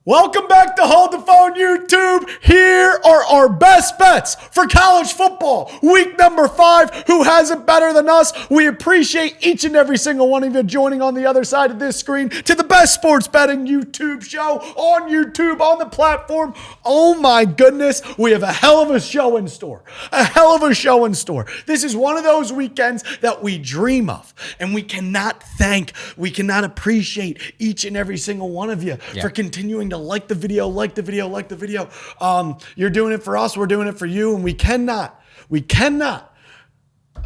Welcome back to Hold the Phone YouTube. Here are our best bets for college football. Week number 5. Who has it better than us? We appreciate each and every single one of you joining on the other side of this screen to the best sports betting YouTube show on YouTube, on the platform. Oh my goodness, we have a hell of a show in store. A hell of a show in store. This is one of those weekends that we dream of, and we cannot appreciate each and every single one of you for continuing to like the video. You're doing it for us. We're doing it for you. And we cannot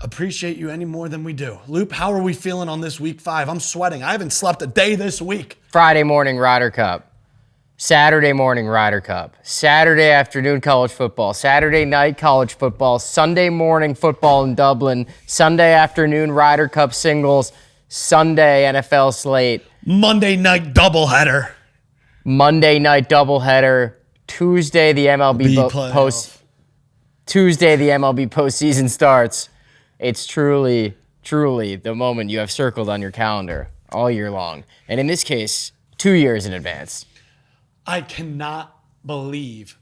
appreciate you any more than we do. Loop, how are we feeling on this week 5? I'm sweating. I haven't slept a day this week. Friday morning Ryder Cup. Saturday morning Ryder Cup. Saturday afternoon college football. Saturday night college football. Sunday morning football in Dublin. Sunday afternoon Ryder Cup singles. Sunday NFL slate. Monday night doubleheader. Tuesday the MLB postseason starts. It's truly the moment you have circled on your calendar all year long, and in this case, 2 years in advance. I cannot believe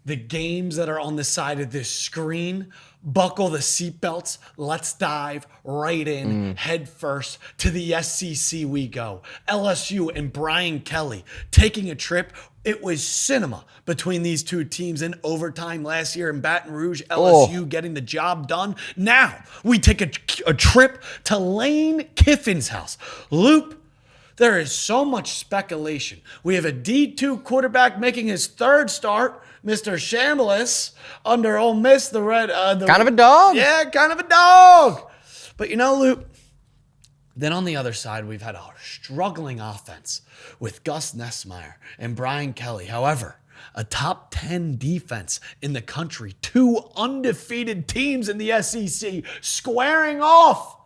the games that are on the side of this screen. Buckle the seatbelts. Let's dive right in head first to the SEC we go. LSU and Brian Kelly taking a trip. It was cinema between these two teams in overtime last year in Baton Rouge. LSU getting the job done. Now we take a trip to Lane Kiffin's house. Loop, there is so much speculation. We have a D2 quarterback making his third start, Mr. Shambliss, under Ole Miss, kind of a dog. Yeah, kind of a dog. But you know, Luke, then on the other side, we've had a struggling offense with Gus Nessmeyer and Brian Kelly. However, a top 10 defense in the country, 2 undefeated teams in the SEC squaring off.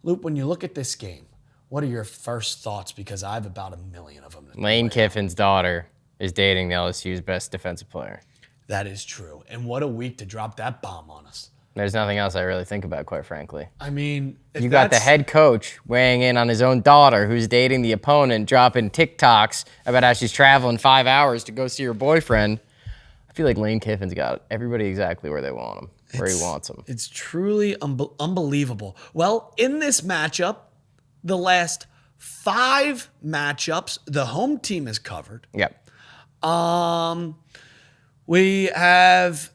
Luke, when you look at this game, what are your first thoughts? Because I have about 1 million of them. Lane Kiffin's daughter is dating the LSU's best defensive player. That is true. And what a week to drop that bomb on us. There's nothing else I really think about, quite frankly. I mean, you got the head coach weighing in on his own daughter who's dating the opponent, dropping TikToks about how she's traveling 5 hours to go see her boyfriend. I feel like Lane Kiffin's got everybody exactly where they want him, where he wants them. It's truly unbelievable. Well, in this matchup, the last 5 matchups, the home team is covered. Yep. We have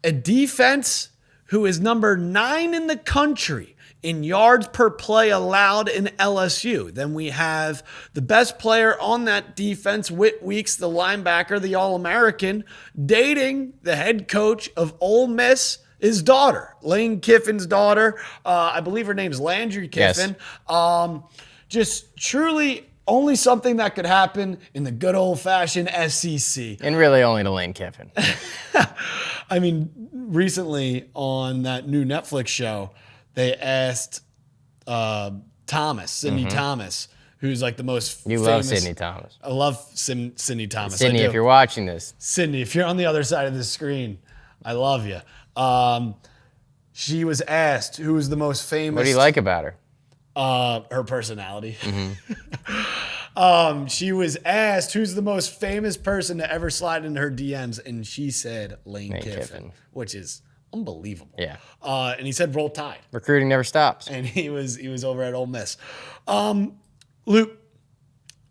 a defense who is number 9 in the country in yards per play allowed in LSU. Then we have the best player on that defense, Whit Weeks, the linebacker, the All-American, dating the head coach of Ole Miss, his daughter, Lane Kiffin's daughter. I believe her name's Landry Kiffin. Yes. Just truly only something that could happen in the good old-fashioned SEC. And really only to Lane Kiffin. I mean, recently on that new Netflix show, they asked Sidney Thomas, who's like the most famous. You love Sidney Thomas. I love Sidney Thomas. Sydney, if you're watching this. Sidney, if you're on the other side of the screen, I love you. She was asked who was the most famous. What do you like about her? Her personality. She was asked who's the most famous person to ever slide into her DMs, and she said Lane Kiffin, which is unbelievable. Yeah. And he said Roll Tide. Recruiting never stops. And he was over at Ole Miss. Luke,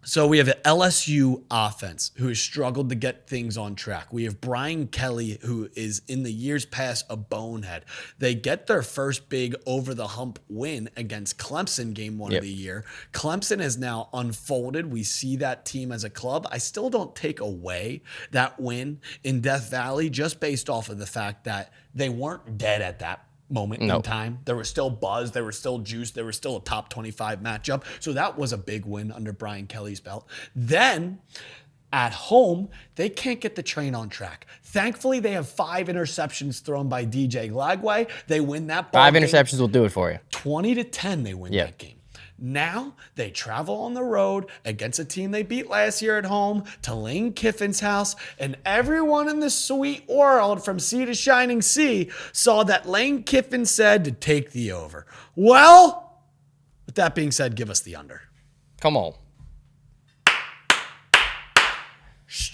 so we have an LSU offense who has struggled to get things on track. We have Brian Kelly, who is in the years past a bonehead. They get their first big over-the-hump win against Clemson game 1 of the year. Clemson has now unfolded. We see that team as a club. I still don't take away that win in Death Valley just based off of the fact that they weren't dead at that moment in time. There was still buzz, there was still juice, there was still a top 25 matchup. So that was a big win under Brian Kelly's belt. Then at home, they can't get the train on track. Thankfully, they have 5 interceptions thrown by DJ Glagway. They win that ball 5 game. interceptions will do it for you. 20-10, they win that game. Now they travel on the road against a team they beat last year at home to Lane Kiffin's house, and everyone in the sweet world from sea to shining sea saw that Lane Kiffin said to take the over. Well, with that being said, give us the under. Come on.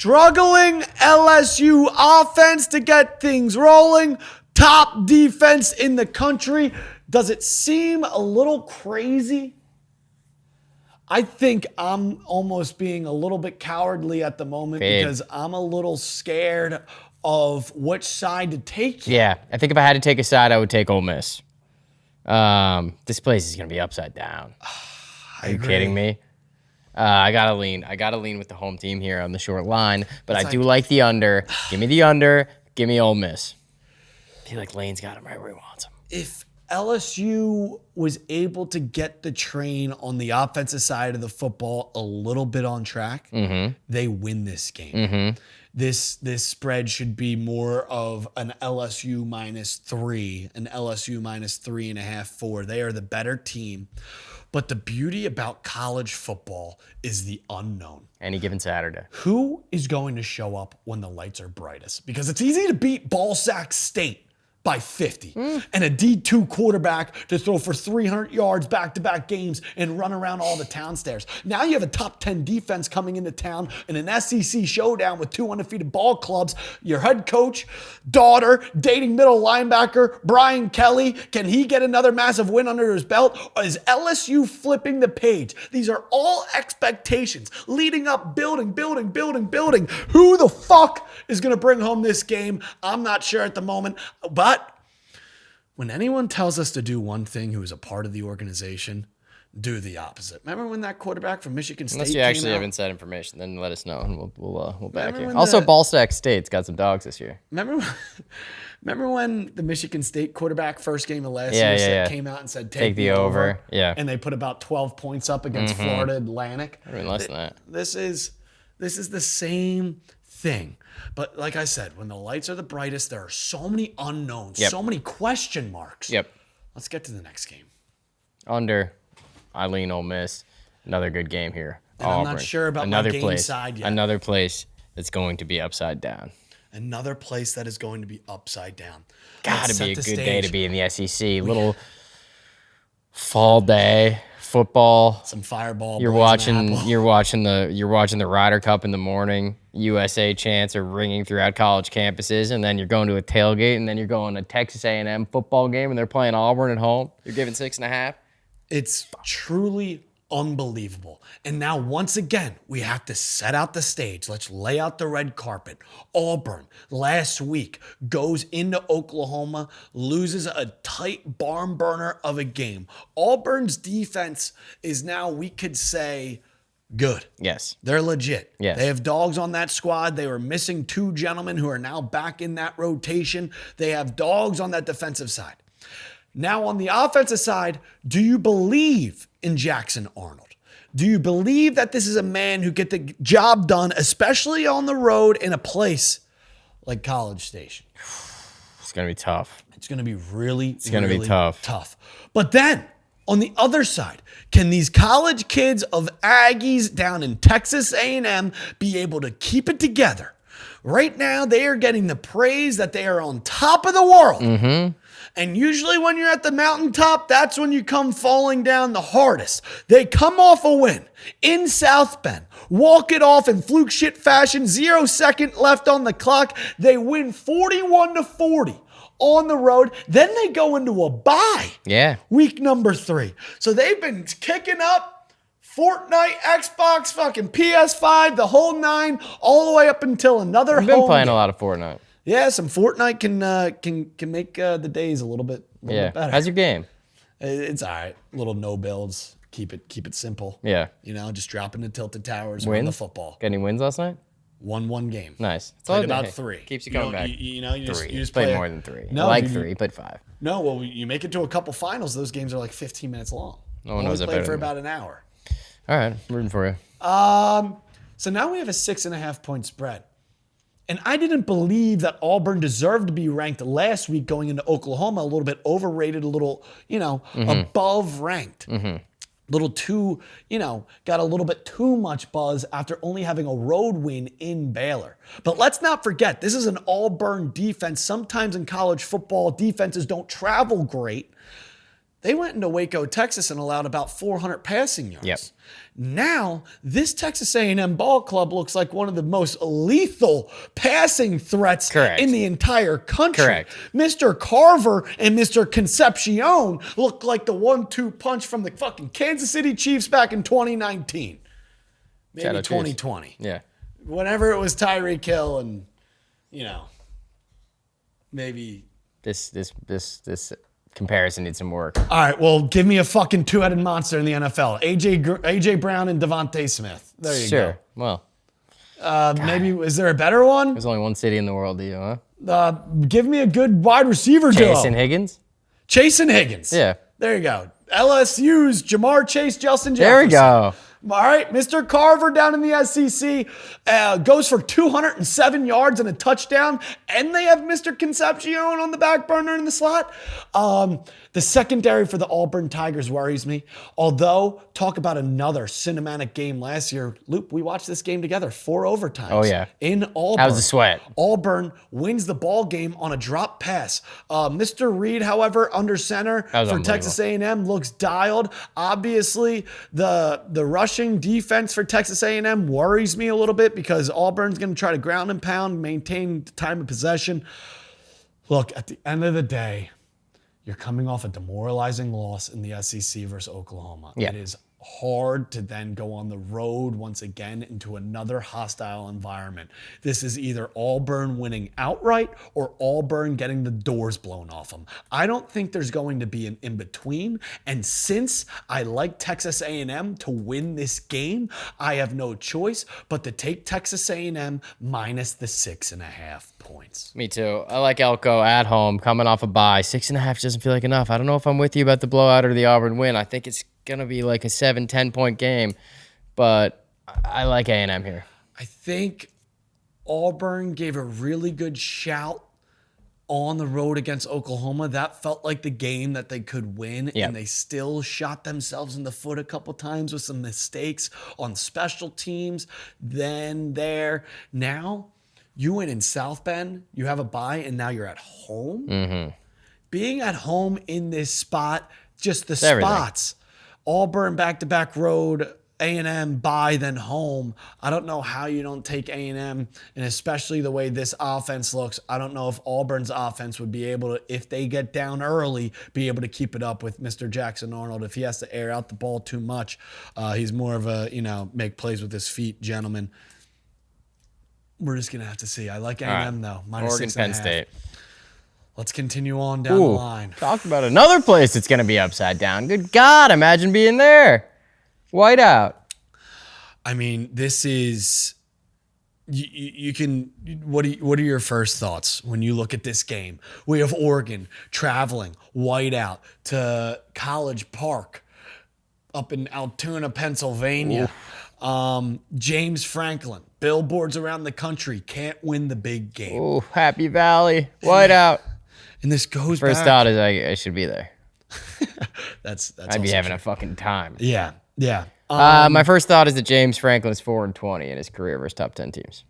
struggling LSU offense to get things rolling. Top defense in the country. Does it seem a little crazy? I think I'm almost being a little bit cowardly at the moment because I'm a little scared of which side to take. Yeah, I think if I had to take a side, I would take Ole Miss. This place is gonna be upside down. Are you kidding me? I gotta lean with the home team here on the short line, but I do like the under. Give me the under. Give me Ole Miss. I feel like Lane's got him right where he wants him. If LSU was able to get the train on the offensive side of the football a little bit on track, they win this game. This spread should be more of an LSU -3, an LSU -3.5, 4. They are the better team. But the beauty about college football is the unknown. Any given Saturday. Who is going to show up when the lights are brightest? Because it's easy to beat Ballsack State by 50 and a D2 quarterback to throw for 300 yards back-to-back games and run around all the town stairs. Now you have a top 10 defense coming into town in an SEC showdown with 2 undefeated ball clubs. Your head coach, daughter, dating middle linebacker, Brian Kelly. Can he get another massive win under his belt? Or is LSU flipping the page? These are all expectations leading up, building. Who the fuck is going to bring home this game? I'm not sure at the moment, but when anyone tells us to do one thing who is a part of the organization, do the opposite. Remember when that quarterback from Michigan State Unless you actually have inside information, then let us know and we'll back you. Also, Ballsack State's got some dogs this year. Remember when the Michigan State quarterback first game of last year came out and said take the over? Yeah. And they put about 12 points up against Florida Atlantic. I mean, less than that. This is the same thing. But like I said, when the lights are the brightest, there are so many unknowns, so many question marks. Let's get to the next game. Under. I lean Ole Miss. Another good game here. And I'm not sure about my game side yet. Another place that's going to be upside down. Another place that is going to be upside down. Gotta be a good day to be in the SEC. Little fall day. Football. Some fireball. You're watching the Ryder Cup in the morning. USA chants are ringing throughout college campuses, and then you're going to a tailgate, and then you're going to Texas A&M football game, and they're playing Auburn at home. You're giving 6.5. It's truly unbelievable. And now, once again, we have to set out the stage. Let's lay out the red carpet. Auburn, last week, goes into Oklahoma, loses a tight barn burner of a game. Auburn's defense is now, we could say, good. Yes. They're legit. Yes. They have dogs on that squad. They were missing 2 gentlemen who are now back in that rotation. They have dogs on that defensive side. Now, on the offensive side, do you believe in Jackson Arnold? Do you believe that this is a man who get the job done, especially on the road in a place like College Station? It's going to be tough. It's going to be really tough. But then, on the other side, can these college kids of Aggies down in Texas A&M be able to keep it together? Right now, they are getting the praise that they are on top of the world. And usually when you're at the mountaintop, that's when you come falling down the hardest. They come off a win in South Bend, walk it off in fluke shit fashion, 0 second left on the clock. They win 41-40 on the road. Then they go into a bye. Week number 3. So they've been kicking up Fortnite, Xbox, fucking PS5, the whole 9, all the way up until another home. I've been playing a lot of Fortnite. Yeah, some Fortnite can make the days a little bit better. How's your game? It's all right. Little no builds. Keep it simple. Yeah. You know, just drop into tilted towers, win the football. Got any wins last night? Won game. Nice. Played about 3. Keeps you coming back. You just play more than 3. No, I like 3, but 5. No, well, you make it to a couple finals. Those games are like 15 minutes long. No one knows that better. Played for than me. about an hour. All right, I'm rooting for you. So now we have a 6.5 point spread. And I didn't believe that Auburn deserved to be ranked last week going into Oklahoma, a little bit overrated, a little, above ranked. Little too, got a little bit too much buzz after only having a road win in Baylor. But let's not forget, this is an Auburn defense. Sometimes in college football, defenses don't travel great. They went into Waco, Texas, and allowed about 400 passing yards. Yep. Now, this Texas A&M ball club looks like one of the most lethal passing threats Correct. in the entire country. Correct. Mr. Carver and Mr. Concepcion look like the 1-2 punch from the fucking Kansas City Chiefs back in 2019. Maybe Shadow Chiefs. 2020. Yeah. Whenever it was Tyreek Hill and, maybe. This comparison needs some work. All right, well, give me a fucking two-headed monster in the NFL. AJ Brown and Devontae Smith. There you Sure. Well, go. Maybe, is there a better one? there's only one city in the world, do you, huh? Give me a good wide receiver duo. Jason Higgins? Chase and Higgins. Yeah. There you go. LSU's Jamar Chase, Justin There Jefferson. we go. All right, Mr. Carver down in the SEC goes for 207 yards and a touchdown, and they have Mr. Concepcion on the back burner in the slot. The secondary for the Auburn Tigers worries me. Although, talk about another cinematic game last year. Luke, we watched this game together, 4 overtimes. Oh, yeah. In Auburn. That was a sweat. Auburn wins the ball game on a drop pass. Mr. Reed, however, under center for Texas A&M looks dialed. Obviously, the rushing defense for Texas A&M worries me a little bit because Auburn's going to try to ground and pound, maintain the time of possession. Look, at the end of the day, you're coming off a demoralizing loss in the SEC versus Oklahoma. Yeah. It is hard to then go on the road once again into another hostile environment. This is either Auburn winning outright or Auburn getting the doors blown off them. I don't think there's going to be an in-between. And since I like Texas A&M to win this game, I have no choice but to take Texas A&M minus the 6.5 points. Me too. I like Elko at home, coming off a bye. 6.5 doesn't feel like enough. I don't know if I'm with you about the blowout or the Auburn win. I think it's going to be like a 7-10 point game, but I like A&M here. I think Auburn gave a really good shout on the road against Oklahoma. That felt like the game that they could win, and they still shot themselves in the foot a couple times with some mistakes on special teams. Now, you win in South Bend, you have a bye, and now you're at home. Mm-hmm. Being at home in this spot, just the Everything. spots. Auburn back-to-back road, A&M bye, then home. I don't know how you don't take A&M, and especially the way this offense looks. I don't know if Auburn's offense would be able to, if they get down early, be able to keep it up with Mr. Jackson Arnold. If he has to air out the ball too much, he's more of a, make plays with his feet gentleman. We're just going to have to see. I like A&M, though. Minus Oregon, 6.5. Penn State. Let's continue on down the line. Talk about another place that's going to be upside down. Good God, imagine being there. Whiteout. I mean, this is you can. What are your first thoughts when you look at this game? We have Oregon traveling whiteout to College Park up in Altoona, Pennsylvania. James Franklin, billboards around the country, can't win the big game. Oh, Happy Valley. Whiteout. And this goes First back. thought is I should be there. That's I'd be having a fucking time. Yeah. My first thought is that James Franklin's 4-20 in his career versus top 10 teams.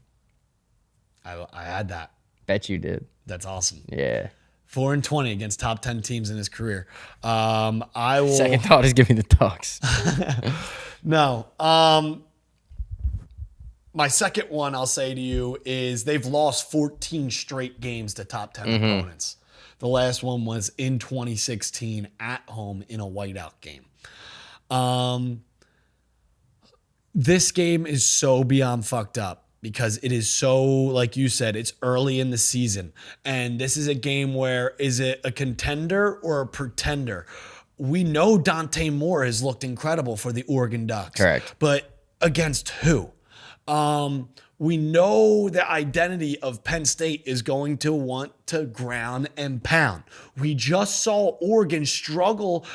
I had that. Bet you did. That's awesome. Yeah. 4-20 against top 10 teams in his career. I will. Second thought is give me the Ducks. No. My second one I'll say to you is they've lost 14 straight games to top 10 opponents. The last one was in 2016 at home in a whiteout game. This game is so beyond fucked up because it is so, like you said, it's early in the season. And this is a game where, is it a contender or a pretender? We know Dante Moore has looked incredible for the Oregon Ducks. Correct. But against who? We know the identity of Penn State is going to want to ground and pound. We just saw Oregon struggle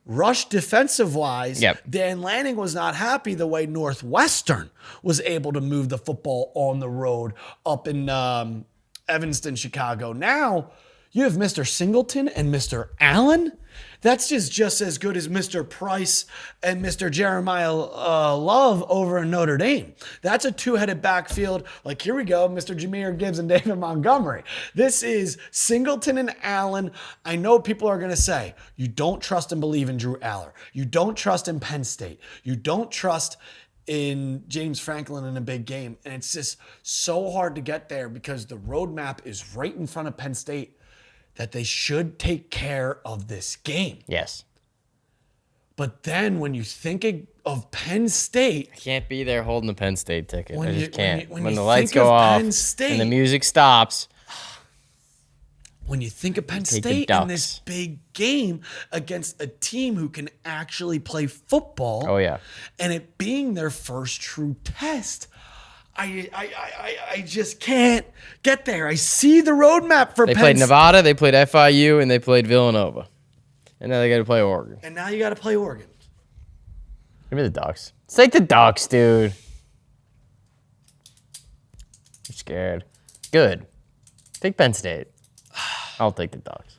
rush defensive-wise. Yep. Dan Lanning was not happy the way Northwestern was able to move the football on the road up in Evanston, Chicago. Now, You have Mr. Singleton and Mr. Allen? That's just as good as Mr. Price and Mr. Jeremiah Love over in Notre Dame. That's a two-headed backfield. Like, here we go, Mr. Jahmyr Gibbs and David Montgomery. This is Singleton and Allen. I know people are going to say, you don't trust and believe in Drew Aller. You don't trust in Penn State. You don't trust in James Franklin in a big game. And it's just so hard to get there because the roadmap is right in front of Penn State that they should take care of this game. Yes. But then when you think of Penn State, I can't be there holding the Penn State ticket. I just can't. When When you the lights think go of off Penn State, and the music stops, when you think of Penn Take the State in this Ducks. big game against a team who can actually play football, oh yeah, and it being their first true test, I just can't get there. I see the roadmap for they Penn played State. Nevada, they played FIU, and they played Villanova, and now they got to play Oregon. And now you got to play Oregon. Give me the Ducks. Let's take the Ducks, dude. I'm scared. Good. Take Penn State. I'll take the Ducks.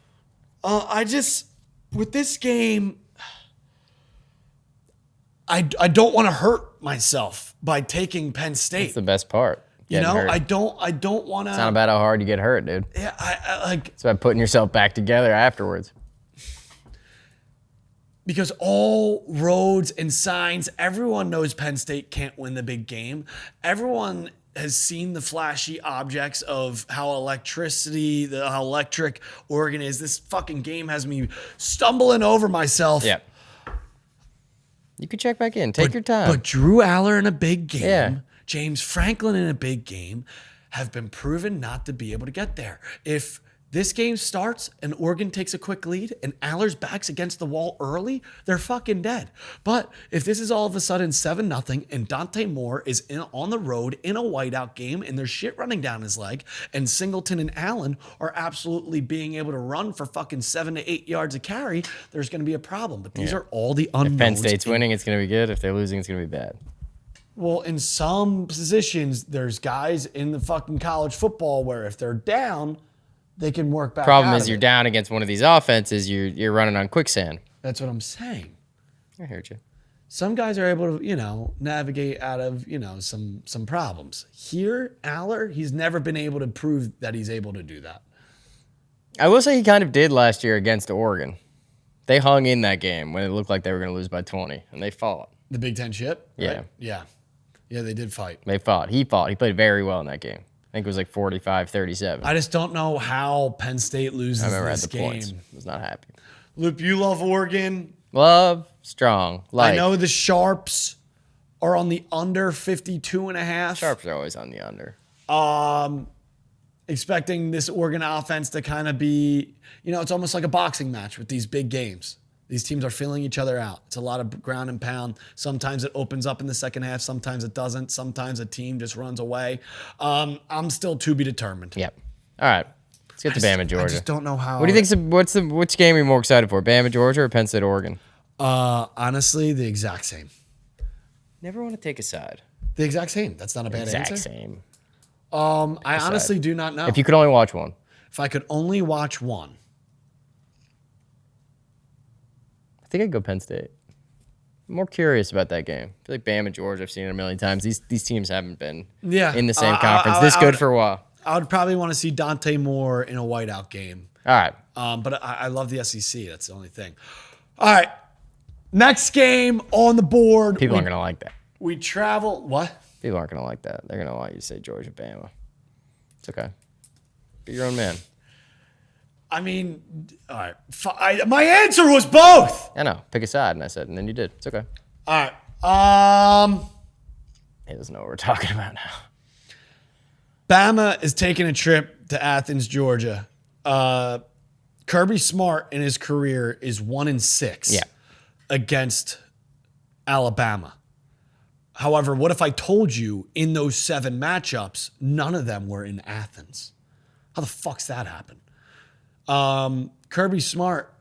With this game, I don't want to hurt myself by taking Penn State. That's the best part. You Getting know, hurt. I don't want to. It's not about how hard you get hurt, dude. Yeah, I like It's about putting yourself back together afterwards. because all roads and signs, everyone knows Penn State can't win the big game. Everyone has seen the flashy objects of how how electric Oregon is. This fucking game has me stumbling over myself. Yeah. You could check back in. Take your time. But Drew Aller in a big game, Yeah. James Franklin in a big game, have been proven not to be able to get there. If this game starts and Oregon takes a quick lead and Aller's backs against the wall early, they're fucking dead. But if this is all of a sudden 7-0 and Dante Moore is on the road in a whiteout game and there's shit running down his leg and Singleton and Allen are absolutely being able to run for fucking 7 to 8 yards a carry, there's going to be a problem. But these are all the unknowns. If Penn State's winning, it's going to be good. If they're losing, it's going to be bad. Well, in some positions, there's guys in the fucking college football where if they're down, they can work back. Problem out is of you're it. down against one of these offenses, you're running on quicksand. That's what I'm saying. I heard you. Some guys are able to, navigate out of, some problems. Here, Aller, he's never been able to prove that he's able to do that. I will say he kind of did last year against Oregon. They hung in that game when it looked like they were going to lose by 20, and they fought. The Big Ten shit? Yeah. Right? Yeah. Yeah, they did fight. They fought. He fought. He played very well in that game. I think it was like 45-37. I just don't know how Penn State loses I remember at this the game. points. Was not happy. Loop, you love Oregon. Love, strong. Like, I know the Sharps are on the under 52.5. Sharps are always on the under. Expecting this Oregon offense to kind of be, it's almost like a boxing match with these big games. These teams are filling each other out. It's a lot of ground and pound. Sometimes it opens up in the second half. Sometimes it doesn't. Sometimes a team just runs away. I'm still to be determined. Yep. All right. Let's get to Bama, Georgia. I just don't know how. What do you think? Which game are you more excited for? Bama, Georgia, or Penn State, Oregon? Honestly, the exact same. Never want to take a side. The exact same. That's not a bad Exact answer. same. I honestly do not know. If you could only watch one. If I could only watch one. I think I'd go Penn State. I'm more curious about that game. I feel like Bama, Georgia, I've seen it a million times. These teams haven't been in the same conference this good for a while. I would probably want to see Dante Moore in a whiteout game. All right. But I love the SEC. That's the only thing. All right. Next game on the board. People aren't going to like that. We travel. What? People aren't going to like that. They're going to want you to say Georgia, Bama. It's okay. Be your own man. I mean, all right. My answer was both. I know. Pick a side, and I said, and then you did. It's okay. All right. He doesn't know what we're talking about now. Bama is taking a trip to Athens, Georgia. Kirby Smart in his career is 1-6 against Alabama. However, what if I told you in those 7 matchups, none of them were in Athens? How the fuck's that happen? Kirby Smart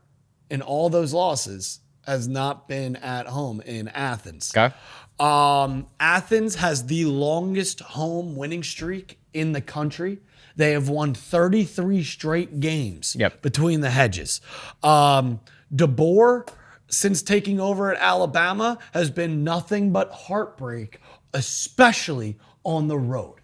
in all those losses has not been at home in Athens. Okay. Athens has the longest home winning streak in the country. They have won 33 straight games between the hedges. DeBoer, since taking over at Alabama, has been nothing but heartbreak, especially on the road.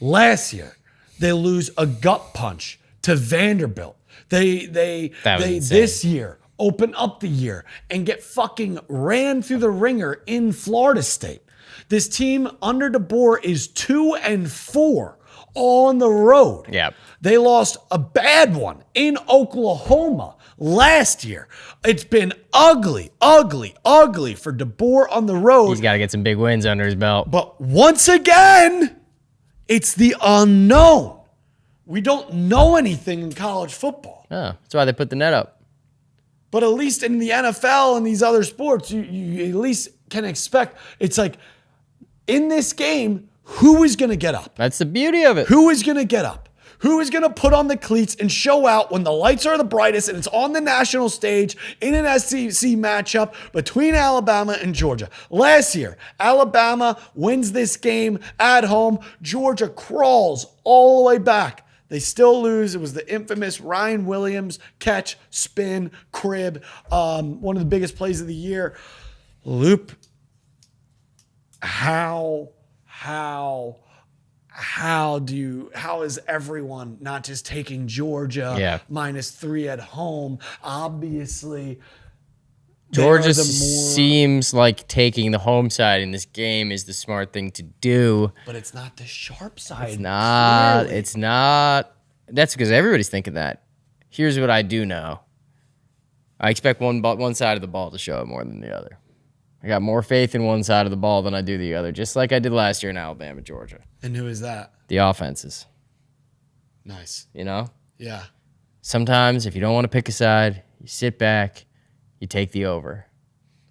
Last year, they lose a gut punch to Vanderbilt. They this year open up the year and get fucking ran through the ringer in Florida State. This team under DeBoer is 2-4 on the road. Yep. They lost a bad one in Oklahoma last year. It's been ugly for DeBoer on the road. He's got to get some big wins under his belt. But once again, it's the unknown. We don't know anything in college football. Oh, that's why they put the net up. But at least in the NFL and these other sports, you at least can expect. It's like, in this game, who is going to get up? That's the beauty of it. Who is going to get up? Who is going to put on the cleats and show out when the lights are the brightest and it's on the national stage in an SEC matchup between Alabama and Georgia? Last year, Alabama wins this game at home. Georgia crawls all the way back. They still lose. It was the infamous Ryan Williams catch, spin, crib. One of the biggest plays of the year. Loop. How is everyone not just taking Georgia -3 at home? Obviously, Georgia seems like taking the home side in this game is the smart thing to do. But it's not the sharp side. It's not. Clearly. It's not. That's because everybody's thinking that. Here's what I do know. I expect one side of the ball to show up more than the other. I got more faith in one side of the ball than I do the other, just like I did last year in Alabama, Georgia. And who is that? The offenses. Nice. You know? Yeah. Sometimes if you don't want to pick a side, you sit back, you take the over.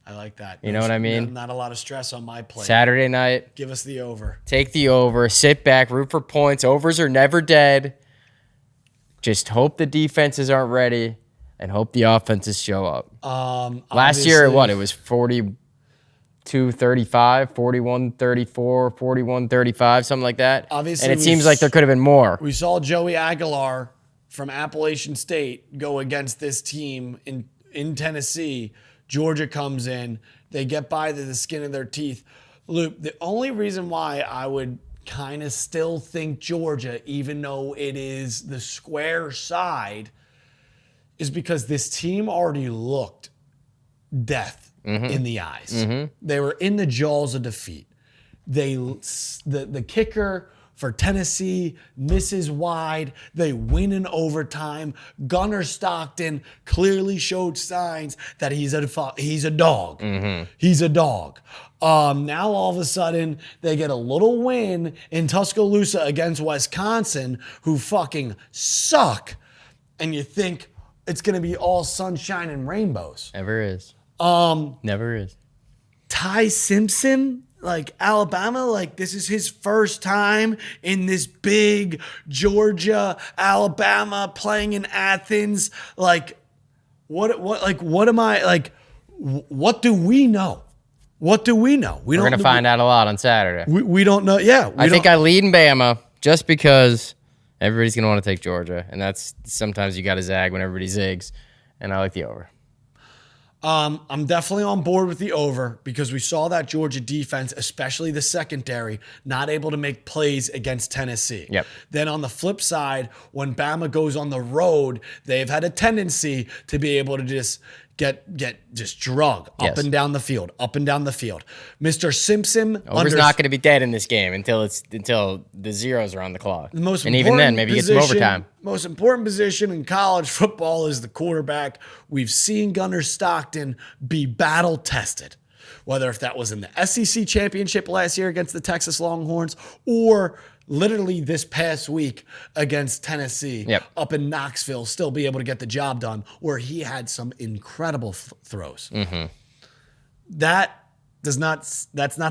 I like that. You know what I mean? Not a lot of stress on my plate. Saturday night. Give us the over. Take the over, sit back, root for points. Overs are never dead. Just hope the defenses aren't ready and hope the offenses show up. Last year, it was 42-35, 41-34, 41-35, something like that. Obviously, and it seems like there could have been more. We saw Joey Aguilar from Appalachian State go against this team in Tennessee. Georgia comes in. They get by to the skin of their teeth. Luke, the only reason why I would kind of still think Georgia, even though it is the square side, is because this team already looked death in the eyes. Mm-hmm. They were in the jaws of defeat. The kicker for Tennessee misses wide. They win in overtime. Gunnar Stockton clearly showed signs that he's a dog. Mm-hmm. He's a dog. Now all of a sudden they get a little win in Tuscaloosa against Wisconsin, who fucking suck, and you think it's gonna be all sunshine and rainbows. Never is. Never is. Ty Simpson, like Alabama, like this is his first time in this big Georgia, Alabama, playing in Athens. Like, what am I like? What do we know? What do we know? We're going to find out a lot on Saturday. We don't know. Yeah. I think I lead in Bama just because everybody's going to want to take Georgia. And that's sometimes you got to zag when everybody zigs. And I like the over. I'm definitely on board with the over because we saw that Georgia defense, especially the secondary, not able to make plays against Tennessee. Yep. Then on the flip side, when Bama goes on the road, they've had a tendency to be able to just get drug up and down the field. Mr. Simpson, over's not going to be dead in this game until the zeros are on the clock. And even then, maybe get some overtime. Most important position in college football is the quarterback. We've seen Gunnar Stockton be battle tested, whether if that was in the SEC championship last year against the Texas Longhorns or literally this past week against Tennessee up in Knoxville, still be able to get the job done, where he had some incredible throws. Mm-hmm. That's not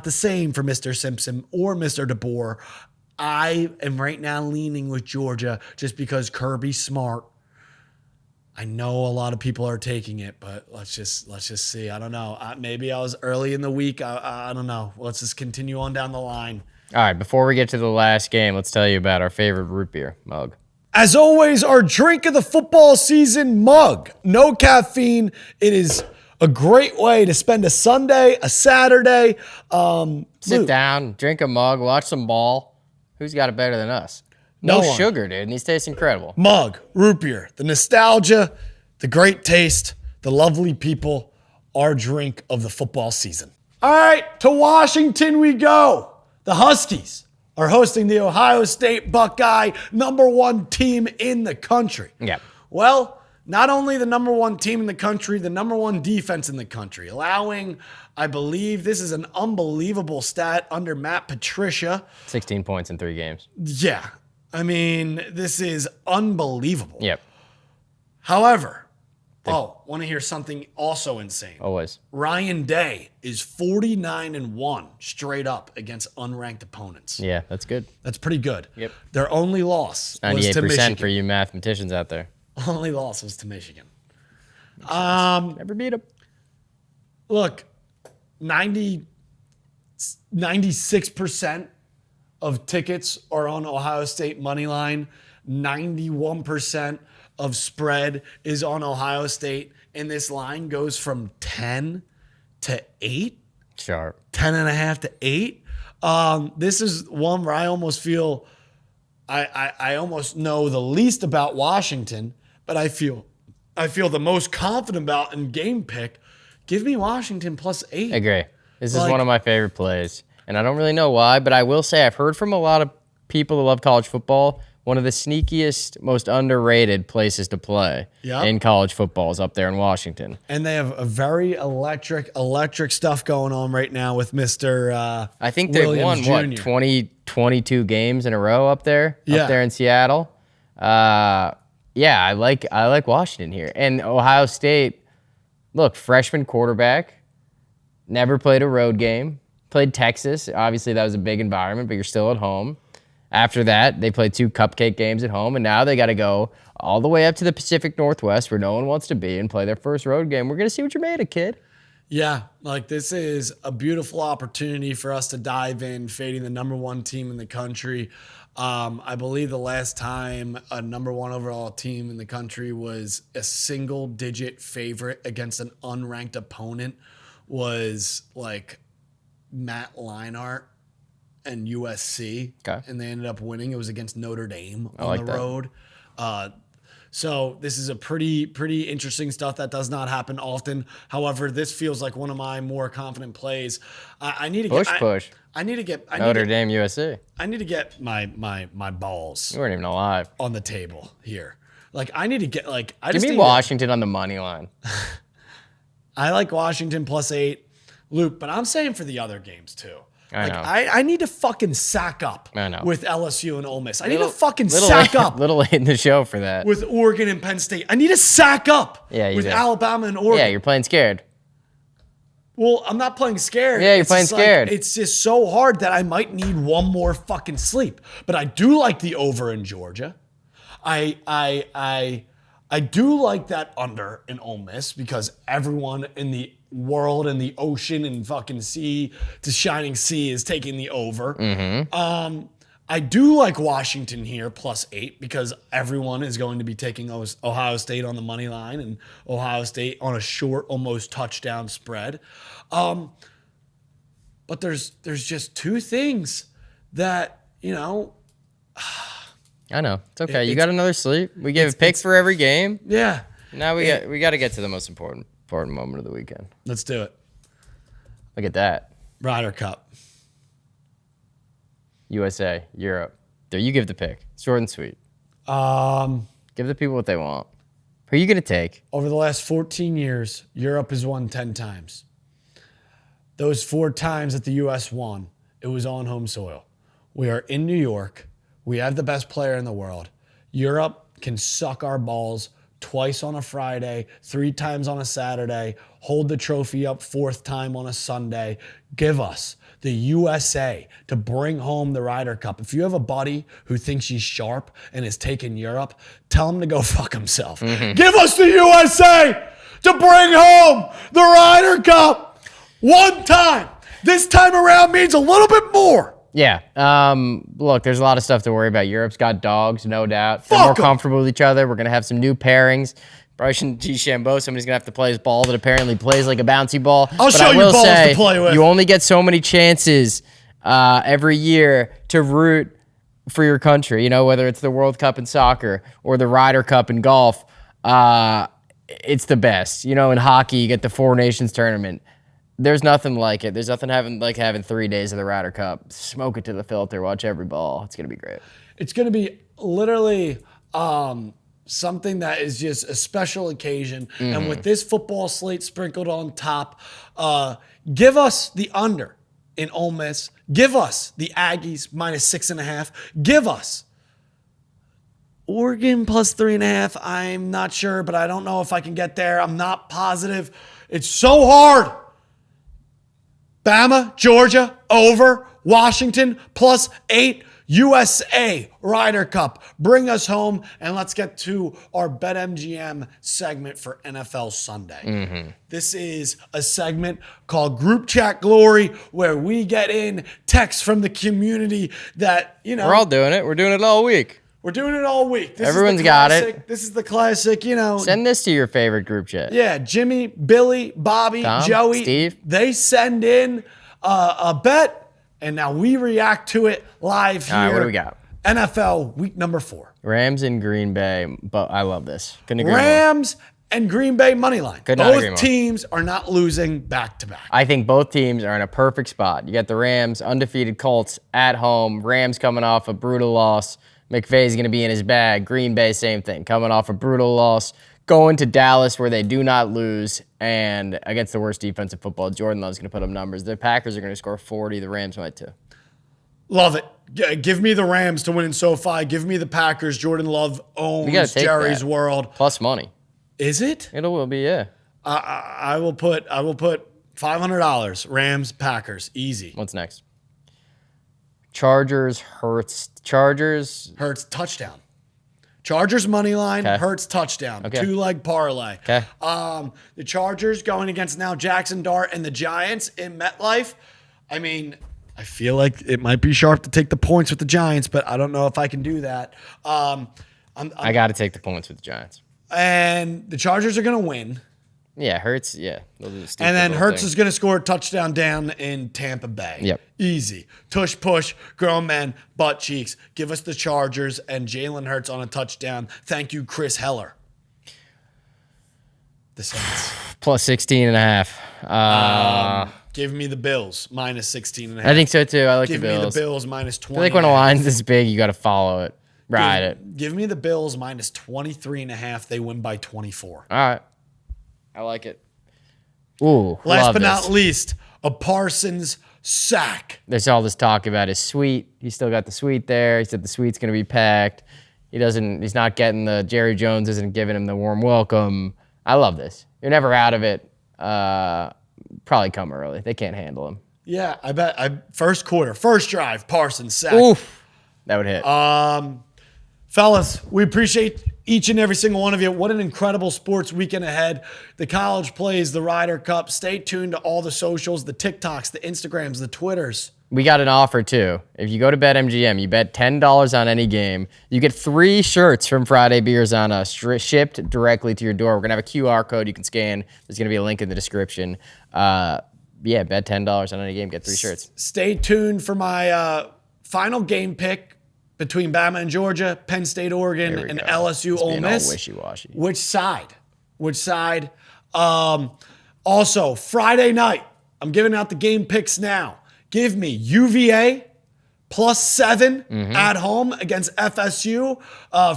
the same for Mr. Simpson or Mr. DeBoer. I am right now leaning with Georgia just because Kirby's smart. I know a lot of people are taking it, but let's just see. I don't know. Maybe I was early in the week. I don't know. Let's just continue on down the line. All right, before we get to the last game, let's tell you about our favorite root beer mug. As always, our drink of the football season mug. No caffeine. It is a great way to spend a Sunday, a Saturday. Sit down, drink a mug, watch some ball. Who's got it better than us? No No one. sugar, dude, and these taste incredible. Mug, root beer, the nostalgia, the great taste, the lovely people, our drink of the football season. All right, to Washington we go. The Huskies are hosting the Ohio State Buckeye, #1 team in the country. Yeah. Well, not only the #1 team in the country, the #1 defense in the country, allowing, I believe, this is an unbelievable stat under Matt Patricia. 16 points in 3 games. Yeah, I mean, this is unbelievable. Yep, However, want to hear something also insane? always. Ryan Day is 49-1 straight up against unranked opponents. Yeah, that's good. That's pretty good. Yep. Their only loss was to 98% Michigan. for you mathematicians out there. Only loss was to Michigan. Never beat them. Look, 96% of tickets are on Ohio State money line. 91% of spread is on Ohio State, and this line goes from 10 to 8, Sharp. 10.5 to 8. This is one where I almost feel I almost know the least about Washington, but I feel the most confident about in game pick. Give me Washington +8. Agree. This is Like- one of my favorite plays, and I don't really know why, but I will say I've heard from a lot of people that love college football. One of the sneakiest, most underrated places to play Yep. in college football is up there in Washington. And they have a very electric stuff going on right now with Mr. I think they've won, Williams Jr. 22 games in a row up there in Seattle. Yeah, I like Washington here. And Ohio State, look, freshman quarterback, never played a road game, played Texas. Obviously, that was a big environment, but you're still at home. After that, they played 2 cupcake games at home, and now they got to go all the way up to the Pacific Northwest where no one wants to be and play their first road game. We're going to see what you're made of, kid. Yeah, like this is a beautiful opportunity for us to dive in, fading the #1 team in the country. I believe the last time a #1 overall team in the country was a single-digit favorite against an unranked opponent was like Matt Leinart and USC, Okay. and they ended up winning. It was against Notre Dame on like the that. road. So this is a pretty interesting stuff that does not happen often. However, this feels like one of my more confident plays. I need to Push. I need to get. Notre Dame, USC. I need to get my balls You weren't even alive. on the table here. Like I need to get like. I Give just me need Washington on the money line. I like Washington +8, Luke, but I'm saying for the other games too. I know. I need to fucking sack up I know. with LSU and Ole Miss. I need to fucking sack late, up Little late in the show for that. with Oregon and Penn State. I need to sack up Yeah, you with do. Alabama and Oregon. Yeah, you're playing scared. Well, I'm not playing scared. Yeah, you're It's playing just like, scared. it's just so hard that I might need one more fucking sleep. But I do like the over in Georgia. I do like that under in Ole Miss because everyone in the world and the ocean and fucking sea to shining sea is taking the over. Mm-hmm. I do like Washington here +8 because everyone is going to be taking Ohio State on the money line and Ohio State on a short, almost touchdown spread. But there's just 2 things that, I know. It's okay. You It's- got another sleep. We gave a pick for every game. yeah, Now we got to get to the most important moment of the weekend. let's do it. Look at that. Ryder Cup. USA, Europe. There, you give the pick. Short and sweet. Give the people what they want. Who are you going to take? Over the last 14 years, Europe has won 10 times. Those 4 times that the U.S. won, it was on home soil. We are in New York. We have the best player in the world. Europe can suck our balls twice on a Friday, 3 times on a Saturday, hold the trophy up 4th time on a Sunday. Give us the USA to bring home the Ryder Cup. If you have a buddy who thinks he's sharp and is taking Europe, tell him to go fuck himself. Give us the USA to bring home the Ryder Cup one time. This time around means a little bit more. Yeah. Look, there's a lot of stuff to worry about. Europe's got dogs, no doubt. They're Fuck more 'em. comfortable with each other. We're going to have some new pairings. Probably shouldn't DeChambeau. Somebody's going to have to play his ball that apparently plays like a bouncy ball. I'll show you balls to play with. You only get so many chances every year to root for your country, you know, whether it's the World Cup in soccer or the Ryder Cup in golf. It's the best. You know, in hockey, you get the Four Nations tournament. There's nothing like it. There's nothing like having 3 days of the Ryder Cup. Smoke it to the filter. Watch every ball. It's going to be great. It's going to be literally something that is just a special occasion. And with this football slate sprinkled on top, give us the under in Ole Miss. Give us the Aggies -6.5. Give us Oregon +3.5. I'm not sure, but I don't know if I can get there. I'm not positive. It's so hard. Bama, Georgia, over. Washington +8. USA Ryder Cup. Bring us home, and let's get to our BetMGM segment for NFL Sunday. This is a segment called Group Chat Glory, where we get in texts from the community that, you know. We're all doing it. We're doing it all week. We're doing it all week. Everyone's got it. This is the classic, you know. Send this to your favorite group chat. Yeah, Jimmy, Billy, Bobby, Tom, Joey, Steve. They send in a bet, and now we react to it live here. All right, what do we got? NFL week number 4. Rams in Green Bay, but I love this. Couldn't agree more. Rams and Green Bay money line. Could not agree more. Both teams are not losing back to back. I think both teams are in a perfect spot. You got the Rams, undefeated Colts at home. Rams coming off a brutal loss. McVay's going to be in his bag. Green Bay, same thing. Coming off a brutal loss. Going to Dallas where they do not lose. And against the worst defensive football, Jordan Love's going to put up numbers. The Packers are going to score 40. The Rams might too. Love it. Give me the Rams to win in SoFi. Give me the Packers. Jordan Love owns Jerry's World. Plus money. Is it? It will be, yeah. I will put $500. Rams, Packers, easy. What's next? Chargers, Hurts. Chargers. Hurts touchdown. Chargers money line. Okay. Hurts touchdown. Okay. 2-leg parlay. Okay. The Chargers going against now Jackson Dart and the Giants in MetLife. I mean, I feel like it might be sharp to take the points with the Giants, but I don't know if I can do that. I got to take the points with the Giants. And the Chargers are going to win. Yeah, Hurts, yeah. And then Hurts is going to score a touchdown down in Tampa Bay. Yep. Easy. Tush push, grown men, butt cheeks. Give us the Chargers and Jalen Hurts on a touchdown. Thank you, Chris Heller. The Saints. Plus 16.5. Give me the Bills, -16.5. I think so too. I like Give the Bills. me the Bills -20. I feel like when a line's this big, you got to follow it. Ride it. Give me the Bills -23.5. They win by 24. All right. I like it. Ooh, Last but not least, a Parsons sack. There's all this talk about his suite. He's still got the suite there. He said the suite's going to be packed. He's not getting Jerry Jones isn't giving him the warm welcome. I love this. You're never out of it. Probably come early. They can't handle him. Yeah, I bet. First quarter, first drive, Parsons sack. Oof. That would hit. Fellas, we appreciate each and every single one of you. What an incredible sports weekend ahead. The college plays, the Ryder Cup. Stay tuned to all the socials, the TikToks, the Instagrams, the Twitters. We got an offer too. If you go to BetMGM, you bet $10 on any game, you get 3 shirts from Friday Beers on Us shipped directly to your door. We're going to have a QR code you can scan. There's going to be a link in the description. Bet $10 on any game, get 3 shirts. Stay tuned for my final game pick between Bama and Georgia, Penn State, Oregon, and LSU, Ole Miss. Wishy-washy. Which side? Also, Friday night, I'm giving out the game picks now. Give me UVA +7 at home against FSU.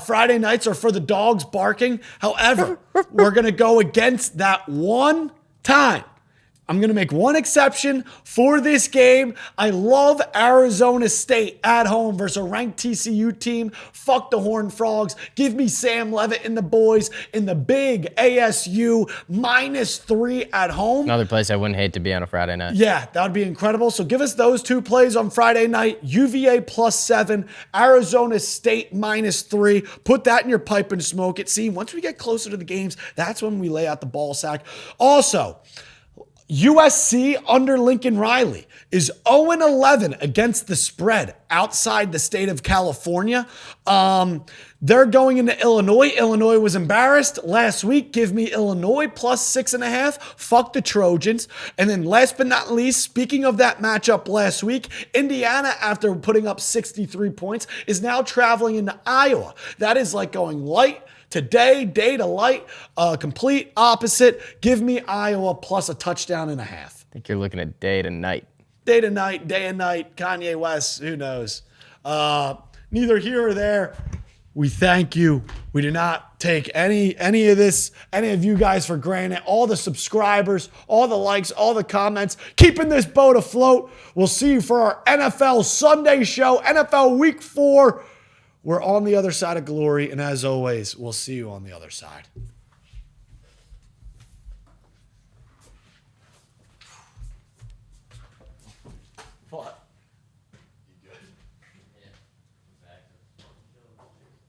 Friday nights are for the dogs barking. However, we're going to go against that one time. I'm going to make one exception for this game. I love Arizona State at home versus a ranked TCU team. Fuck the Horned Frogs. Give me Sam Levitt and the boys in the big ASU -3 at home. Another place I wouldn't hate to be on a Friday night. Yeah, that would be incredible. So give us those two plays on Friday night. UVA +7, Arizona State -3. Put that in your pipe and smoke it. See, once we get closer to the games, that's when we lay out the ball sack. Also, USC under Lincoln Riley is 0-11 against the spread outside the state of California. They're going into Illinois. Illinois was embarrassed last week. Give me Illinois +6.5. Fuck the Trojans. And then last but not least, speaking of that matchup last week, Indiana, after putting up 63 points, is now traveling into Iowa. That is like going light today, day to light, complete opposite. Give me Iowa +1.5 touchdowns. I think you're looking at day to night. Day to night, day and night. Kanye West, who knows? Neither here or there. We thank you. We do not take any of you guys for granted. All the subscribers, all the likes, all the comments, keeping this boat afloat. We'll see you for our NFL Sunday show, NFL Week 4. We're on the other side of glory, and as always, we'll see you on the other side.